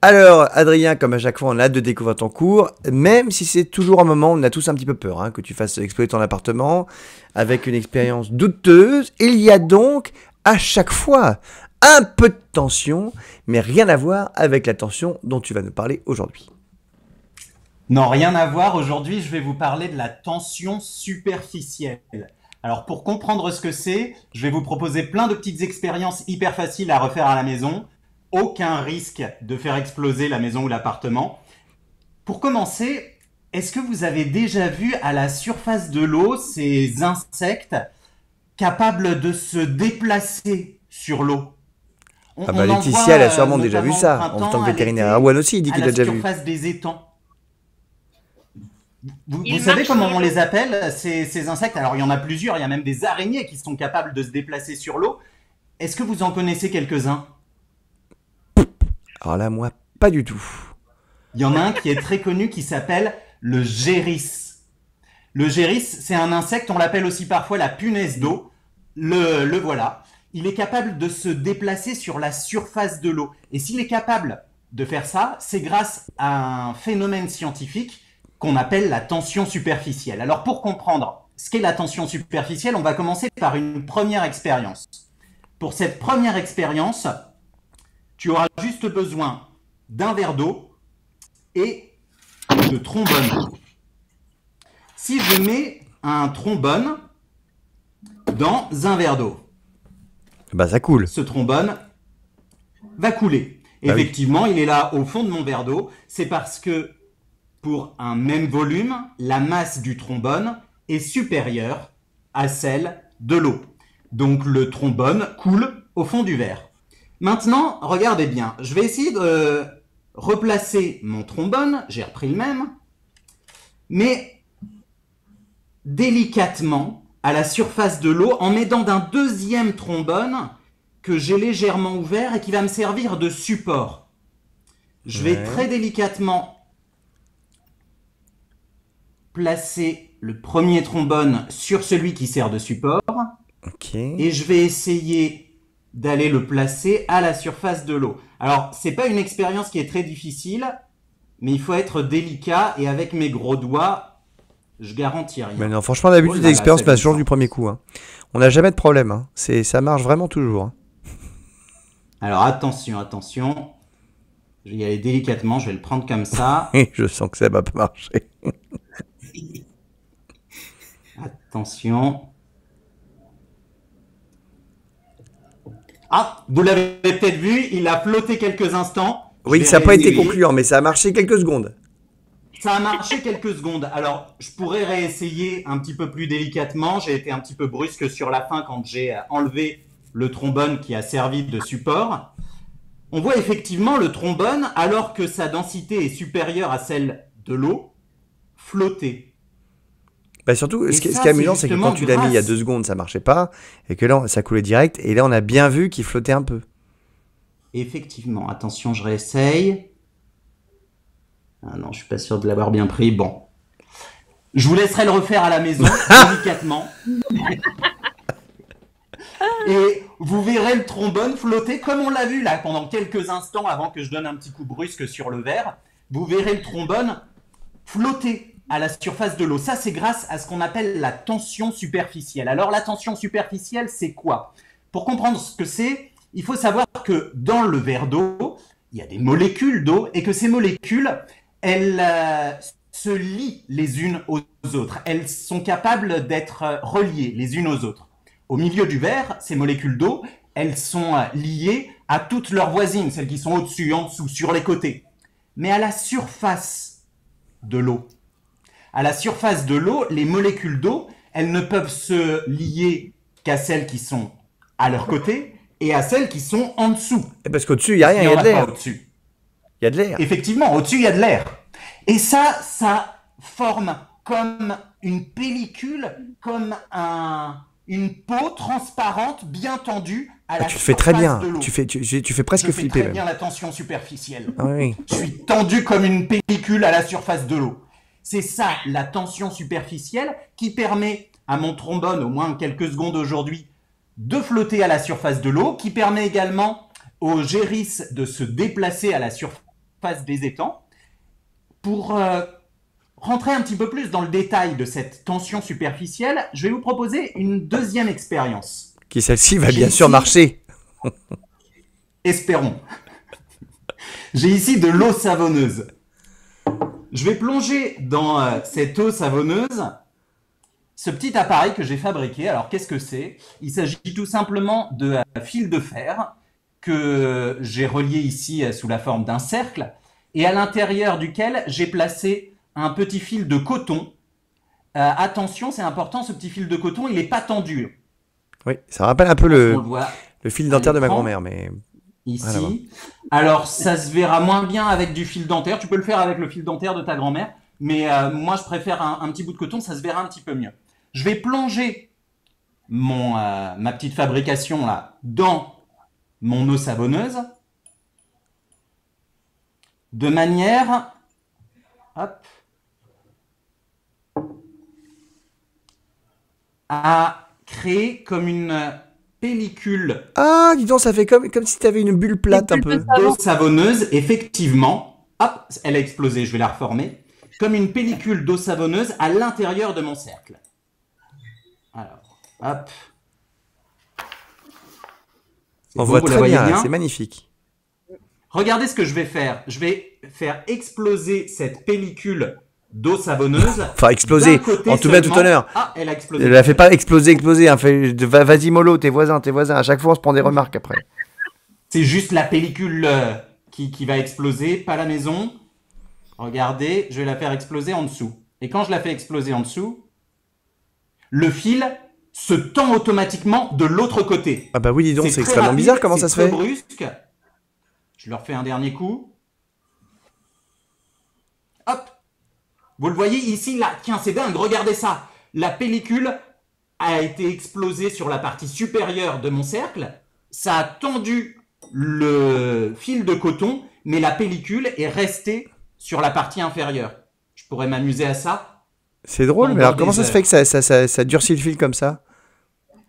Alors, Adrien, comme à chaque fois, on a hâte de découvrir ton cours, même si c'est toujours un moment où on a tous un petit peu peur, hein, que tu fasses exploser ton appartement avec une expérience douteuse. Il y a donc, à chaque fois, un peu de tension, mais rien à voir avec la tension dont tu vas nous parler aujourd'hui. Non, rien à voir. Aujourd'hui, je vais vous parler de la tension superficielle. Alors, pour comprendre ce que c'est, je vais vous proposer plein de petites expériences hyper faciles à refaire à la maison. Aucun risque de faire exploser la maison ou l'appartement. Pour commencer, est-ce que vous avez déjà vu à la surface de l'eau ces insectes capables de se déplacer sur l'eau? Ah bah On en Laetitia, voit elle a sûrement déjà vu notamment au ça, en tant que printemps, à vétérinaire. l'été, Erwan aussi, il dit à qu'il l'a la déjà vu. surface des étangs. Vous Il savez marche comment dans on l'eau. les appelle, ces insectes? Alors, il y en a plusieurs, il y a même des araignées qui sont capables de se déplacer sur l'eau. Est-ce que vous en connaissez quelques-uns? Alors là, moi, pas du tout. Il y en a un qui est très connu qui s'appelle le géris. Le géris, c'est un insecte, on l'appelle aussi parfois la punaise d'eau. Le voilà. Il est capable de se déplacer sur la surface de l'eau. Et s'il est capable de faire ça, c'est grâce à un phénomène scientifique qu'on appelle la tension superficielle. Alors pour comprendre ce qu'est la tension superficielle, on va commencer par une première expérience. Pour cette première expérience, tu auras juste besoin d'un verre d'eau et de trombone. Si je mets un trombone dans un verre d'eau, Bah ça coule. ce trombone va couler. Bah oui. Effectivement, il est là au fond de mon verre d'eau. C'est parce que pour un même volume, la masse du trombone est supérieure à celle de l'eau. Donc le trombone coule au fond du verre. Maintenant, regardez bien, je vais essayer de replacer mon trombone, j'ai repris le même, mais délicatement à la surface de l'eau en m'aidant d'un deuxième trombone que j'ai légèrement ouvert et qui va me servir de support. Je vais Ouais. très délicatement placer le premier trombone sur celui qui sert de support Ok. et je vais essayer d'aller le placer à la surface de l'eau. Alors, c'est pas une expérience qui est très difficile, mais il faut être délicat et avec mes gros doigts, je garantis rien. Mais non, franchement, d'habitude, Oh là là, l'expérience ça passe toujours glisse. du premier coup, hein. On n'a jamais de problème, hein. Ça marche vraiment toujours, hein. Alors attention, attention. Je vais y aller délicatement, je vais le prendre comme ça. Et je sens que ça va pas marcher. Attention. Ah, vous l'avez peut-être vu, il a flotté quelques instants. Je Oui, vais ça n'a pas été réessayer. concluant, mais ça a marché quelques secondes. Ça a marché quelques secondes. Alors, je pourrais réessayer un petit peu plus délicatement. J'ai été un petit peu brusque sur la fin quand j'ai enlevé le trombone qui a servi de support. On voit effectivement le trombone, alors que sa densité est supérieure à celle de l'eau, flotter. Bah surtout, Et ce qui est ça, amusant, c'est c'est que justement quand tu l'as mis il y a grâce- 2 secondes, ça marchait pas, et que là, ça coulait direct, et là, on a bien vu qu'il flottait un peu. Effectivement, attention, je réessaye. Ah non, je suis pas sûr de l'avoir bien pris. Bon. Je vous laisserai le refaire à la maison, délicatement. Et vous verrez le trombone flotter comme on l'a vu là pendant quelques instants avant que je donne un petit coup brusque sur le verre. Vous verrez le trombone flotter à la surface de l'eau. Ça, c'est grâce à ce qu'on appelle la tension superficielle. Alors, la tension superficielle, c'est quoi? Pour comprendre ce que c'est, il faut savoir que dans le verre d'eau, il y a des molécules d'eau et que ces molécules, elles se lient les unes aux autres. Elles sont capables d'être reliées les unes aux autres. Au milieu du verre, ces molécules d'eau, elles sont liées à toutes leurs voisines, celles qui sont au-dessus, en dessous, sur les côtés. Mais à la surface de l'eau, les molécules d'eau, elles ne peuvent se lier qu'à celles qui sont à leur côté et à celles qui sont en dessous. Et parce qu'au-dessus, il n'y a rien, il y a de l'air. Au-dessus. Il y a de l'air. Effectivement, au-dessus, il y a de l'air. Et ça forme comme une pellicule, comme une peau transparente, bien tendue à la Ah, tu le fais très bien. surface de l'eau. Tu fais presque Je fais flipper très même. bien la tension superficielle. Ah oui. Je suis tendu comme une pellicule à la surface de l'eau. C'est ça, la tension superficielle, qui permet à mon trombone, au moins quelques secondes aujourd'hui, de flotter à la surface de l'eau, qui permet également au géris de se déplacer à la surface surface des étangs. Pour rentrer un petit peu plus dans le détail de cette tension superficielle, je vais vous proposer une deuxième expérience. Qui celle-ci va bien sûr marcher. Espérons. J'ai ici de l'eau savonneuse. Je vais plonger dans cette eau savonneuse ce petit appareil que j'ai fabriqué. Alors, qu'est-ce que c'est? Il s'agit tout simplement de fil de fer que j'ai relié ici sous la forme d'un cercle et à l'intérieur duquel j'ai placé un petit fil de coton. Attention, c'est important, ce petit fil de coton, il n'est pas tendu. Oui, ça rappelle un peu le fil dentaire de ma l'écran. grand-mère, mais... Ici. Voilà. Alors, ça se verra moins bien avec du fil dentaire. Tu peux le faire avec le fil dentaire de ta grand-mère. Mais moi, je préfère un petit bout de coton. Ça se verra un petit peu mieux. Je vais plonger ma petite fabrication là dans mon eau savonneuse. De manière... Hop. À créer comme une... pellicule Ah, dis donc, ça fait comme si tu avais une bulle plate un peu. d'eau savonneuse, effectivement. Hop, elle a explosé, je vais la reformer. Comme une pellicule d'eau savonneuse à l'intérieur de mon cercle. Alors, hop. On voit très bien, c'est magnifique. Regardez ce que je vais faire. Je vais faire exploser cette pellicule d'eau savonneuse. Enfin, exploser. En tout bien, tout honneur. Ah, elle a explosé. Ne la fais pas exploser. Hein. Vas-y, mollo, tes voisins. À chaque fois, on se prend des remarques après. C'est juste la pellicule qui va exploser, pas la maison. Regardez, je vais la faire exploser en dessous. Et quand je la fais exploser en dessous, le fil se tend automatiquement de l'autre côté. Ah bah oui, dis donc, c'est très extrêmement rapide, bizarre. Comment ça se c'est fait? très brusque. Je leur fais un dernier coup. Hop. Vous le voyez ici, là. Tiens, c'est dingue, regardez ça. La pellicule a été explosée sur la partie supérieure de mon cercle. Ça a tendu le fil de coton, mais la pellicule est restée sur la partie inférieure. Je pourrais m'amuser à ça. C'est drôle, mais alors comment ça se fait que ça durcit le fil comme ça?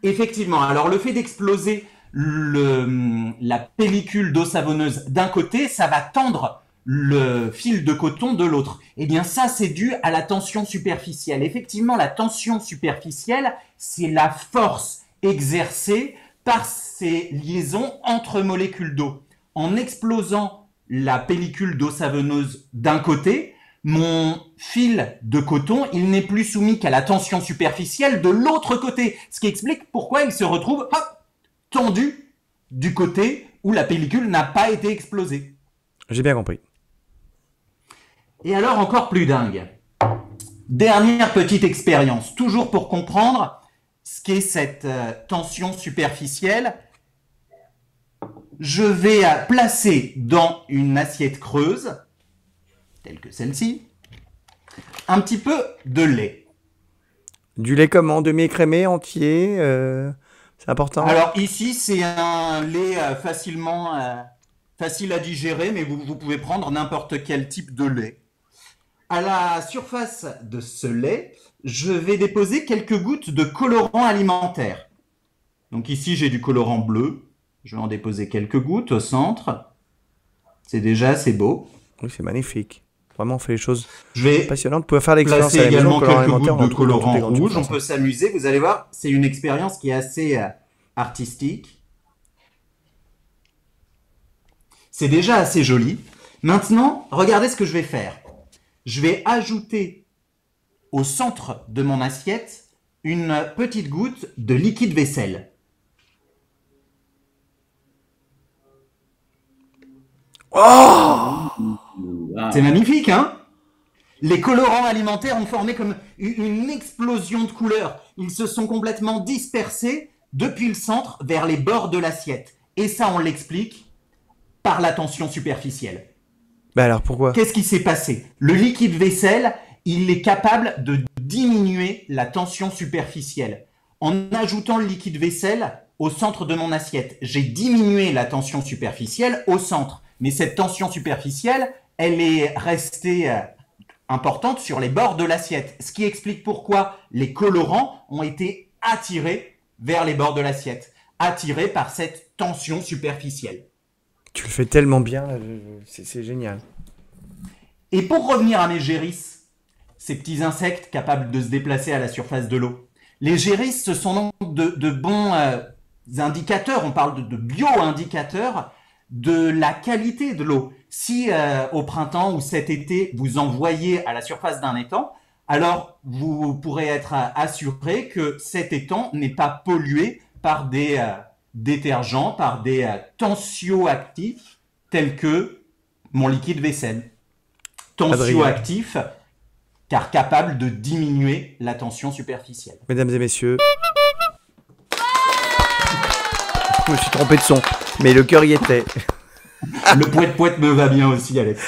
Effectivement. Alors, le fait d'exploser la pellicule d'eau savonneuse d'un côté, ça va tendre le fil de coton de l'autre. Eh bien, ça, c'est dû à la tension superficielle. Effectivement, la tension superficielle, c'est la force exercée par ces liaisons entre molécules d'eau. En explosant la pellicule d'eau savonneuse d'un côté, mon fil de coton, il n'est plus soumis qu'à la tension superficielle de l'autre côté. Ce qui explique pourquoi il se retrouve tendu du côté où la pellicule n'a pas été explosée. J'ai bien compris. Et alors, encore plus dingue. Dernière petite expérience, toujours pour comprendre ce qu'est cette tension superficielle. Je vais placer dans une assiette creuse, telle que celle-ci, un petit peu de lait. Du lait comment? Demi-écrémé, entier c'est important? Alors ici, c'est un lait facile à digérer, mais vous pouvez prendre n'importe quel type de lait. À la surface de ce lait, je vais déposer quelques gouttes de colorant alimentaire. Donc ici, j'ai du colorant bleu. Je vais en déposer quelques gouttes au centre. C'est déjà assez beau. Oui, c'est magnifique. Vraiment, on fait les choses Je vais passionnantes. Vous pouvez faire l'expérience placer à la maison. également quelques gouttes de dans colorant toutes les grandes rouge. On surfaces. peut s'amuser. Vous allez voir, c'est une expérience qui est assez artistique. C'est déjà assez joli. Maintenant, regardez ce que je vais faire. Je vais ajouter au centre de mon assiette une petite goutte de liquide vaisselle. Oh! C'est magnifique, hein? Les colorants alimentaires ont formé comme une explosion de couleurs. Ils se sont complètement dispersés depuis le centre vers les bords de l'assiette. Et ça, on l'explique par la tension superficielle. Bah alors pourquoi? Qu'est-ce qui s'est passé? Le liquide vaisselle, il est capable de diminuer la tension superficielle. En ajoutant le liquide vaisselle au centre de mon assiette, j'ai diminué la tension superficielle au centre. Mais cette tension superficielle, elle est restée importante sur les bords de l'assiette. Ce qui explique pourquoi les colorants ont été attirés vers les bords de l'assiette. Attirés par cette tension superficielle. Tu le fais tellement bien, c'est génial. Et pour revenir à mes gérisses, ces petits insectes capables de se déplacer à la surface de l'eau, les gérisses, ce sont donc de bons indicateurs, on parle de bio-indicateurs de la qualité de l'eau. Si au printemps ou cet été, vous en voyez à la surface d'un étang, alors vous pourrez être assuré que cet étang n'est pas pollué par des détergents, par des tensioactifs tels que mon liquide vaisselle. Tensioactif, car capable de diminuer la tension superficielle. Mesdames et messieurs, je me suis trompé de son, mais le cœur y était. Le poète-poète me va bien aussi, Alex.